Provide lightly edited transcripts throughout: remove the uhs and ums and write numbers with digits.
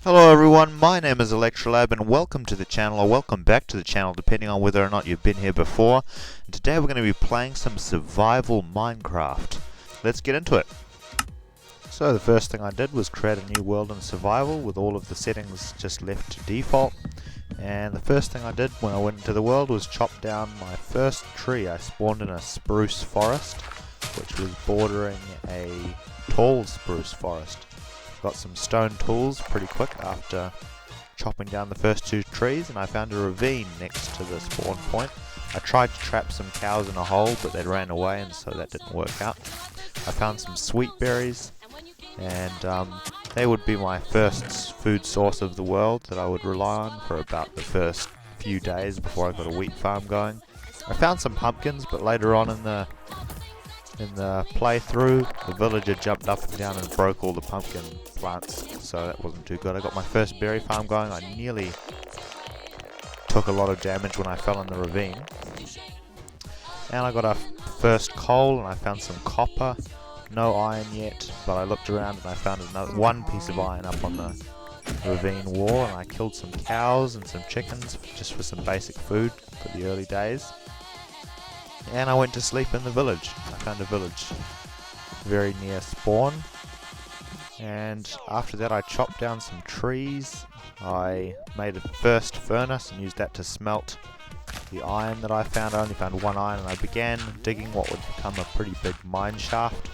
Hello everyone, my name is Olectralab and welcome to the channel, or welcome back to the channel depending on whether or not you've been here before. And today we're going to be playing some survival Minecraft. Let's get into it. So the first thing I did was create a new world in survival with all of the settings just left to default. And the first thing I did when I went into the world was chop down my first tree. I spawned in a spruce forest, which was bordering a tall spruce forest. Got some stone tools pretty quick after chopping down the first two trees, and I found a ravine next to the spawn point. I tried to trap some cows in a hole, but they ran away, and so that didn't work out. I found some sweet berries, and they would be my first food source of the world that I would rely on for about the first few days before I got a wheat farm going. I found some pumpkins, but later on in the playthrough, the villager jumped up and down and broke all the pumpkin plants, so that wasn't too good. I got my first berry farm going. I nearly took a lot of damage when I fell in the ravine. And I got a first coal, and I found some copper. No iron yet, but I looked around and I found one piece of iron up on the ravine wall, and I killed some cows and some chickens just for some basic food for the early days. And I went to sleep in the village. I found a village very near spawn, and after that I chopped down some trees. I made a first furnace and used that to smelt the iron that I found. I only found one iron, and I began digging what would become a pretty big mine shaft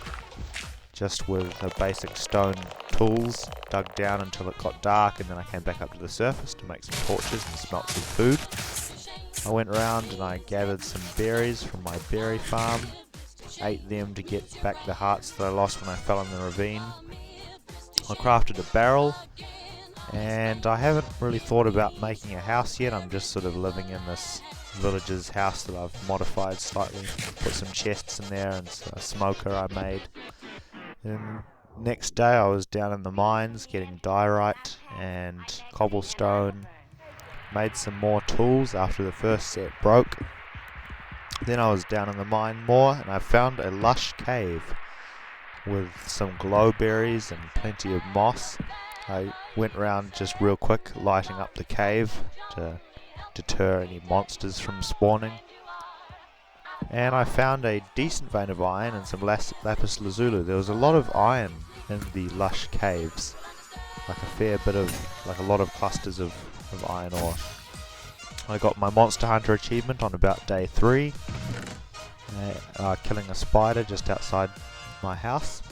just with the basic stone tools. Dug down until it got dark, and then I came back up to the surface to make some torches and smelt some food. I went around and I gathered some berries from my berry farm, ate them to get back the hearts that I lost when I fell in the ravine. I crafted a barrel, and I haven't really thought about making a house yet. I'm just sort of living in this villager's house that I've modified slightly. Put some chests in there and a smoker I made. Then next day I was down in the mines getting diorite and cobblestone. Made some more tools after the first set broke. Then I was down in the mine more, and I found a lush cave with some glowberries and plenty of moss. I went around just real quick lighting up the cave to deter any monsters from spawning. And I found a decent vein of iron and some lapis lazuli. There was a lot of iron in the lush caves, like a lot of clusters of iron ore. I got my Monster Hunter achievement on about day 3, killing a spider just outside my house.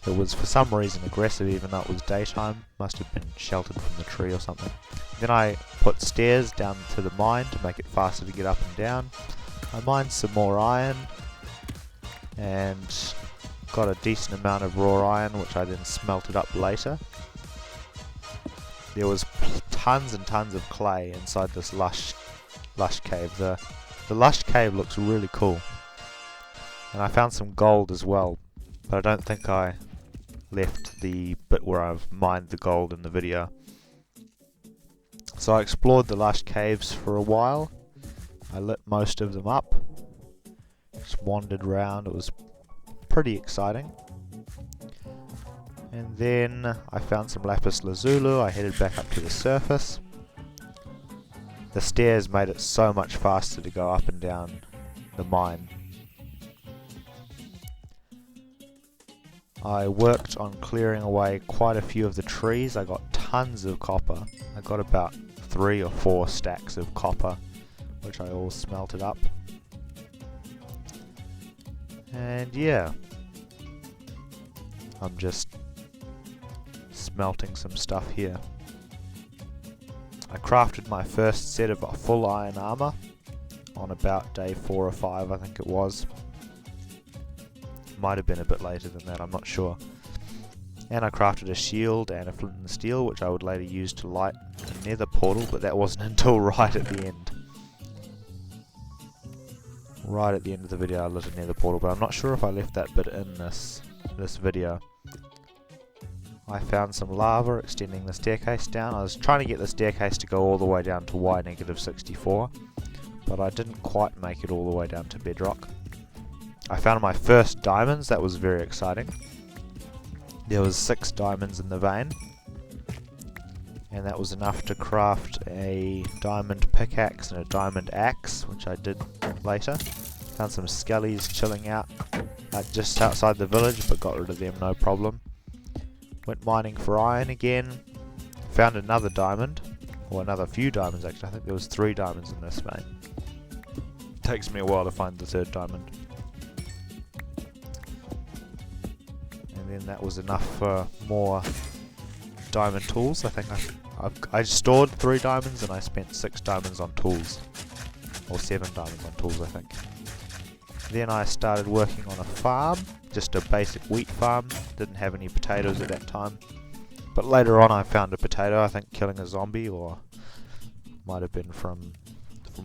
It was for some reason aggressive even though it was daytime, must have been sheltered from the tree or something. Then I put stairs down to the mine to make it faster to get up and down. I mined some more iron and got a decent amount of raw iron, which I then smelted up later. There was tons and tons of clay inside this lush cave. The lush cave looks really cool. And I found some gold as well, but I don't think I left the bit where I've mined the gold in the video. So I explored the lush caves for a while. I lit most of them up. Just wandered around. It was pretty exciting. And then I found some lapis lazuli. I headed back up to the surface. The stairs made it so much faster to go up and down the mine. I worked on clearing away quite a few of the trees. I got tons of copper. I got about 3 or 4 stacks of copper, which I all smelted up. And yeah, I'm just smelting some stuff here. I crafted my first set of full iron armor on about day 4 or 5, I think it was. Might have been a bit later than that, I'm not sure. And I crafted a shield and a flint and steel, which I would later use to light a nether portal, but that wasn't until right at the end. Right at the end of the video I lit a nether portal, but I'm not sure if I left that bit in this video. I found some lava extending the staircase down. I was trying to get the staircase to go all the way down to Y-64, but I didn't quite make it all the way down to bedrock. I found my first diamonds. That was very exciting. There was 6 diamonds in the vein. and that was enough to craft a diamond pickaxe and a diamond axe, which I did later. Found some skellies chilling out just outside the village, but got rid of them no problem. Went mining for iron again. Found another diamond, or another few diamonds actually. I think there was 3 diamonds in this vein. Takes me a while to find the 3rd diamond. And then that was enough for more diamond tools. I think I stored 3 diamonds and I spent 6 diamonds on tools, or 7 diamonds on tools I think. Then I started working on a farm, just a basic wheat farm. Didn't have any potatoes at that time, but later on I found a potato, I think killing a zombie, or might have been from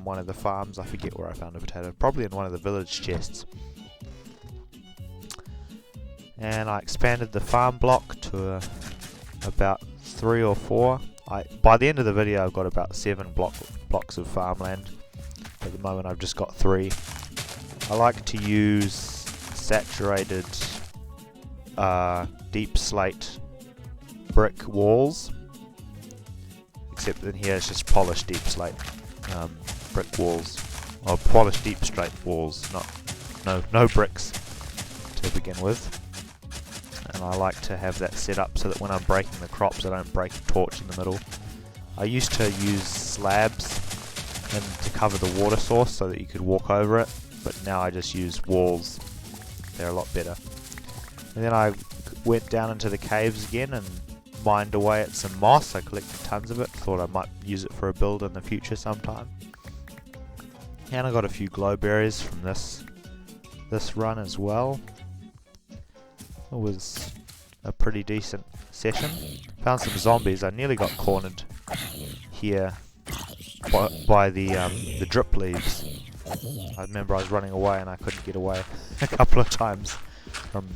one of the farms. I forget where I found a potato, probably in one of the village chests. And I expanded the farm block to about 3 or 4. By the end of the video I've got about 7 blocks of farmland. At the moment I've just got 3. I like to use saturated deep slate brick walls, except in here it's just polished deep slate brick walls, or polished deep slate walls, no bricks to begin with. And I like to have that set up so that when I'm breaking the crops I don't break a torch in the middle. I used to use slabs to cover the water source so that you could walk over it, but now I just use walls. They're a lot better. And then I went down into the caves again and mined away at some moss. I collected tons of it, thought I might use it for a build in the future sometime. And I got a few glowberries from this run as well. It was a pretty decent session. Found some zombies. I nearly got cornered here by the drip leaves. I remember I was running away and I couldn't get away a couple of times from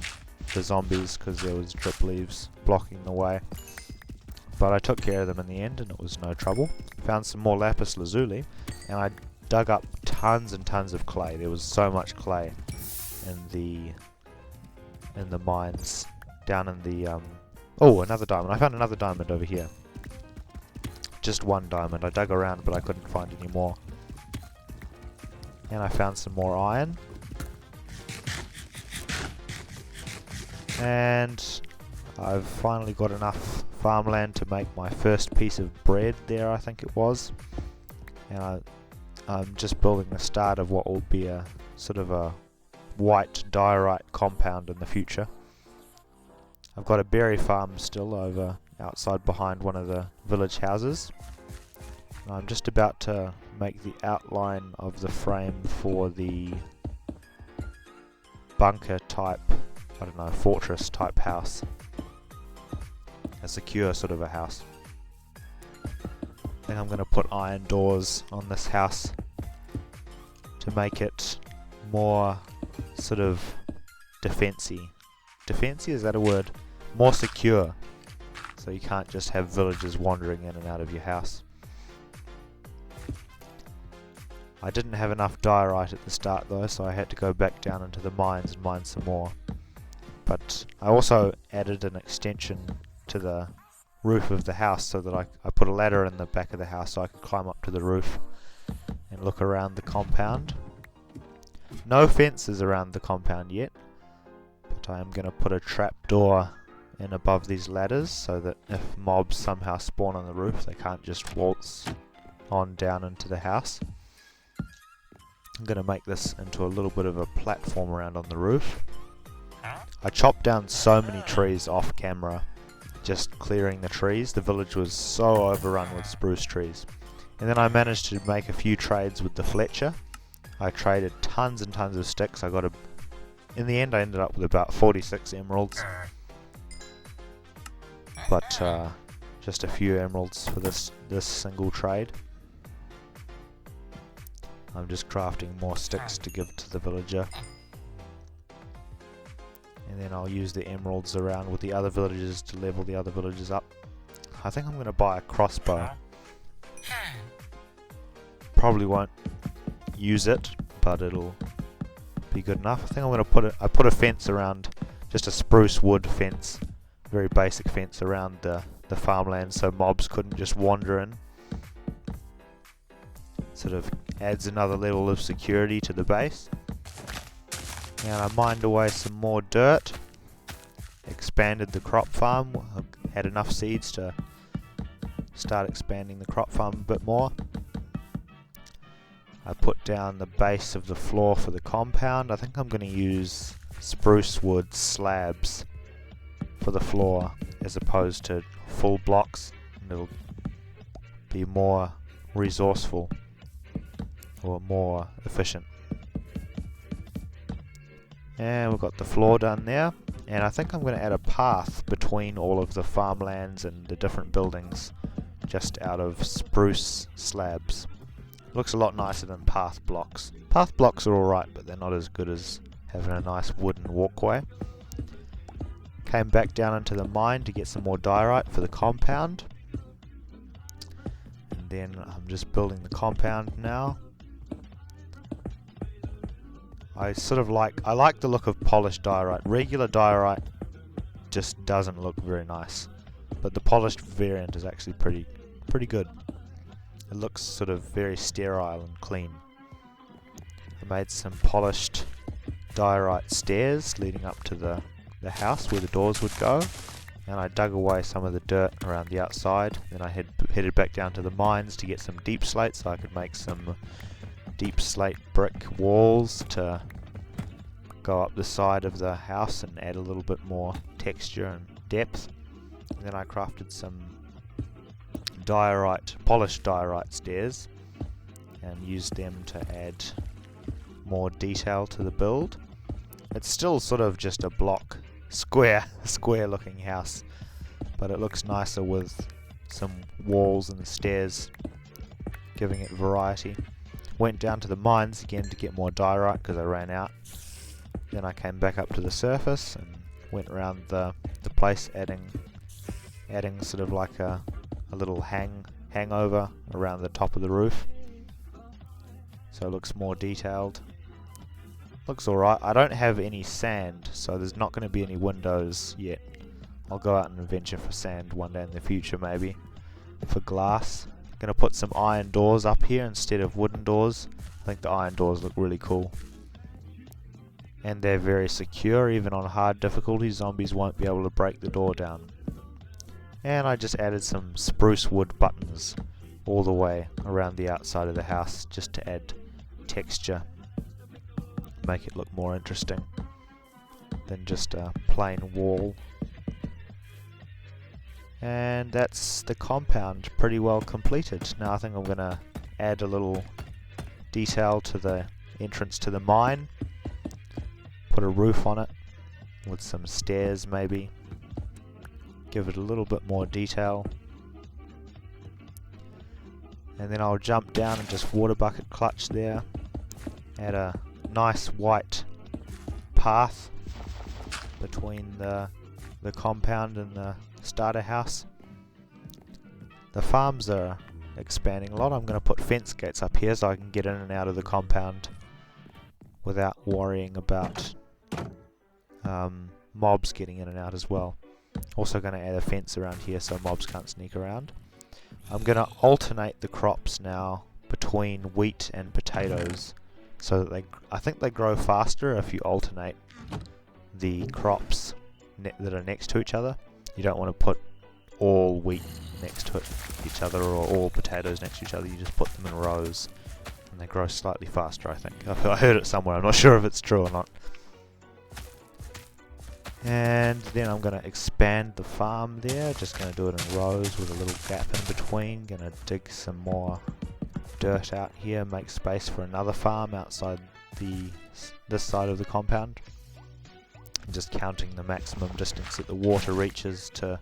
the zombies because there was drip leaves blocking the way. But I took care of them in the end and it was no trouble. Found some more lapis lazuli and I dug up tons and tons of clay. There was so much clay in the mines down in the oh, another diamond. I found another diamond over here. Just 1 diamond. I dug around but I couldn't find any more. And I found some more iron. And I've finally got enough farmland to make my first piece of bread there, I think it was. And I'm just building the start of what will be a sort of a white diorite compound in the future. I've got a berry farm still over outside behind one of the village houses. And I'm just about to make the outline of the frame for the bunker type, I don't know, fortress type house. A secure sort of a house. I think I'm going to put iron doors on this house to make it more sort of defensy. Defensy, is that a word? More secure. So you can't just have villagers wandering in and out of your house. I didn't have enough diorite at the start though, so I had to go back down into the mines and mine some more. But I also added an extension to the roof of the house so that I put a ladder in the back of the house so I could climb up to the roof and look around the compound. No fences around the compound yet, but I am going to put a trap door in above these ladders so that if mobs somehow spawn on the roof they can't just waltz on down into the house. I'm going to make this into a little bit of a platform around on the roof. I chopped down so many trees off camera, just clearing the trees. The village was so overrun with spruce trees. And then I managed to make a few trades with the Fletcher. I traded tons and tons of sticks. In the end I ended up with about 46 emeralds. But just a few emeralds for this single trade. I'm just crafting more sticks to give to the villager. And then I'll use the emeralds around with the other villagers to level the other villagers up. I think I'm going to buy a crossbow. Probably won't use it, but it'll be good enough. I think I'm going to put a fence around, just a spruce wood fence, very basic fence around the the farmland so mobs couldn't just wander in. Sort of adds another level of security to the base. And I mined away some more dirt, expanded the crop farm, had enough seeds to start expanding the crop farm a bit more. I put down the base of the floor for the compound. I think I'm going to use spruce wood slabs for the floor as opposed to full blocks, and it'll be more resourceful or more efficient. And we've got the floor done there, and I think I'm going to add a path between all of the farmlands and the different buildings just out of spruce slabs. Looks a lot nicer than path blocks. Path blocks are alright, but they're not as good as having a nice wooden walkway. Came back down into the mine to get some more diorite for the compound. And then I'm just building the compound now. I like the look of polished diorite. Regular diorite just doesn't look very nice, but the polished variant is actually pretty good. It looks sort of very sterile and clean. I made some polished diorite stairs leading up to the house where the doors would go, and I dug away some of the dirt around the outside. Then I headed back down to the mines to get some deep slate so I could make some deep slate brick walls to go up the side of the house and add a little bit more texture and depth. And then I crafted some polished diorite stairs and used them to add more detail to the build. It's still sort of just a block, square looking house, but it looks nicer with some walls and stairs, giving it variety. Went down to the mines again to get more diorite because I ran out. Then I came back up to the surface and went around the place, adding sort of like a little hangover around the top of the roof, so it looks more detailed. Looks alright. I don't have any sand, so there's not going to be any windows yet. I'll go out and venture for sand one day in the future, maybe for glass. Going to put some iron doors up here instead of wooden doors. I think the iron doors look really cool, and they're very secure. Even on hard difficulty, zombies won't be able to break the door down. And I just added some spruce wood buttons all the way around the outside of the house just to add texture, make it look more interesting than just a plain wall. And that's the compound pretty well completed. Now I think I'm going to add a little detail to the entrance to the mine, put a roof on it with some stairs maybe, give it a little bit more detail, and then I'll jump down and just water bucket clutch there, add a nice white path between the compound and the starter house. The farms are expanding a lot. I'm going to put fence gates up here so I can get in and out of the compound without worrying about mobs getting in and out as well. Also going to add a fence around here so mobs can't sneak around. I'm going to alternate the crops now between wheat and potatoes so that I think they grow faster if you alternate the crops that are next to each other. You don't want to put all wheat next to each other or all potatoes next to each other. You just put them in rows and they grow slightly faster, I think. I heard it somewhere. I'm not sure if it's true or not. And then I'm going to expand the farm there. Just going to do it in rows with a little gap in between. Going to dig some more dirt out here, make space for another farm outside this side of the compound. I'm just counting the maximum distance that the water reaches to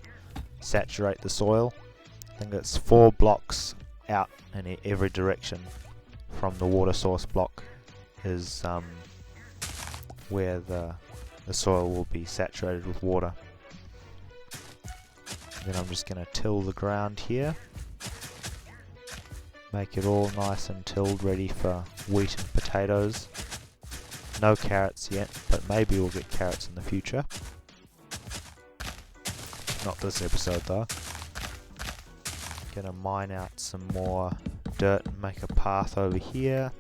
saturate the soil. I think it's 4 blocks out in every direction from the water source block is where the soil will be saturated with water. Then I'm just going to till the ground here, make it all nice and tilled, ready for wheat and potatoes. No carrots yet, but maybe we'll get carrots in the future. Not this episode though. Gonna mine out some more dirt and make a path over here.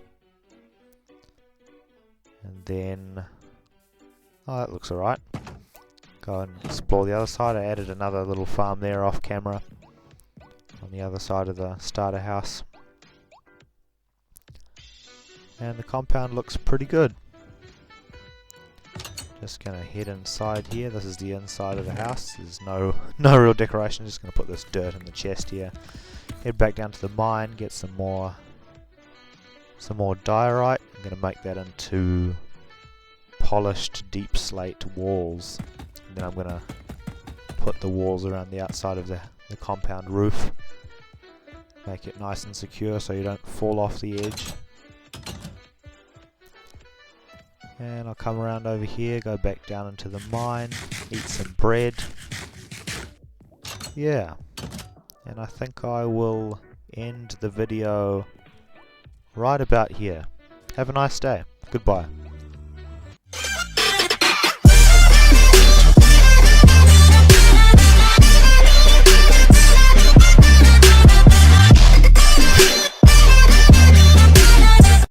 And then, oh, that looks alright. Go and explore the other side. I added another little farm there off camera on the other side of the starter house. And the compound looks pretty good. Just gonna head inside here. This is the inside of the house. There's no real decoration. Just gonna put this dirt in the chest here. Head back down to the mine, get some more diorite. I'm gonna make that into polished deep slate walls. And then I'm gonna put the walls around the outside of the compound roof. Make it nice and secure so you don't fall off the edge. And I'll come around over here, go back down into the mine, eat some bread. Yeah. And I think I will end the video right about here. Have a nice day. Goodbye.